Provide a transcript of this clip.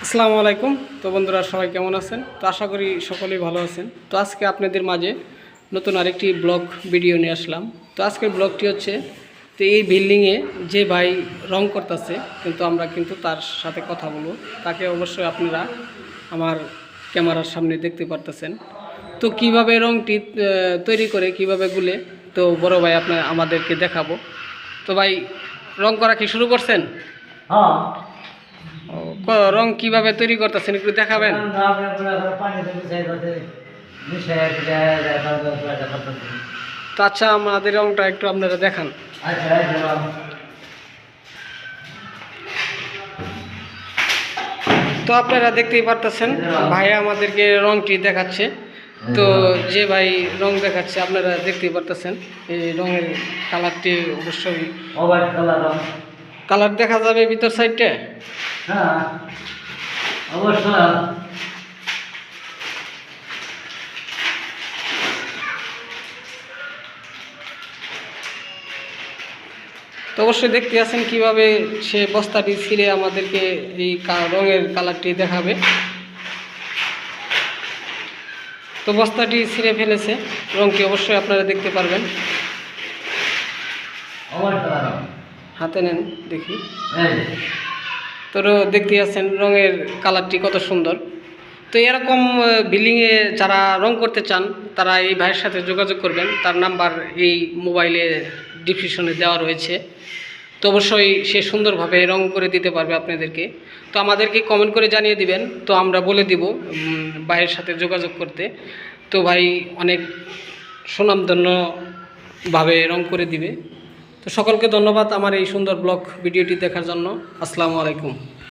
আসসালামু আলাইকুম। তো বন্ধুরা সবাই কেমন আছেন? তো আশা করি সকলেই ভালো আছেন। তো আজকে আপনাদের মাঝে নতুন আরেকটি ব্লগ ভিডিও নিয়ে আসলাম। তো আজকের ব্লগটি হচ্ছে, তো এই বিল্ডিংয়ে যে ভাই রং করতেছে, কিন্তু আমরা তার সাথে কথা বলবো। তাকে অবশ্যই আপনারা আমার ক্যামেরার সামনে দেখতে পারতেছেন। তো কিভাবে রংটি তৈরি করে, কিভাবে গুলে, তো বড় ভাই আমাদেরকে দেখাবো। তো ভাই, রং করা কি শুরু করছেন? হ্যাঁ। রং কিভাবে তৈরি করতেছেন একটু দেখাবেন? তো আচ্ছা, আমাদের রংটা একটু আপনারা দেখান। তো আপনারা দেখতেই পারতেছেন, ভাই আমাদেরকে রংটি দেখাচ্ছে। তো যে ভাই রং দেখাচ্ছে আপনারা দেখতেই পারতেছেন, এই রঙের কালারটি অবশ্যই কালার দেখা যাবে ভিতর সাইডে। হ্যাঁ, অবশ্যই। তো অবশ্যই দেখতে আছেন কিভাবে সে বস্তাটি ছিঁড়ে আমাদেরকে এই রঙের কালারটি দেখাবে। তো বস্তাটি ছিঁড়ে ফেলেছে, রঙটি অবশ্যই আপনারা দেখতে পারবেন। হাতে নেন দেখি। তো দেখতে আছেন রঙের কালারটি কত সুন্দর। তো এরকম বিল্ডিংয়ে যারা রং করতে চান তারা এই ভাইয়ের সাথে যোগাযোগ করবেন। তার নাম্বার এই মোবাইলে ডিসক্রিপশনে দেওয়া রয়েছে। তো অবশ্যই সে সুন্দরভাবে রং করে দিতে পারবে আপনাদেরকে। তো আমাদেরকে কমেন্ট করে জানিয়ে দিবেন, তো আমরা বলে দিব ভাইয়ের সাথে যোগাযোগ করতে। তো ভাই অনেক সুনামধন্যভাবে রং করে দিবে। তো সকলকে ধন্যবাদ আমার এই সুন্দর ব্লগ ভিডিওটি দেখার জন্য। আসসালামু আলাইকুম।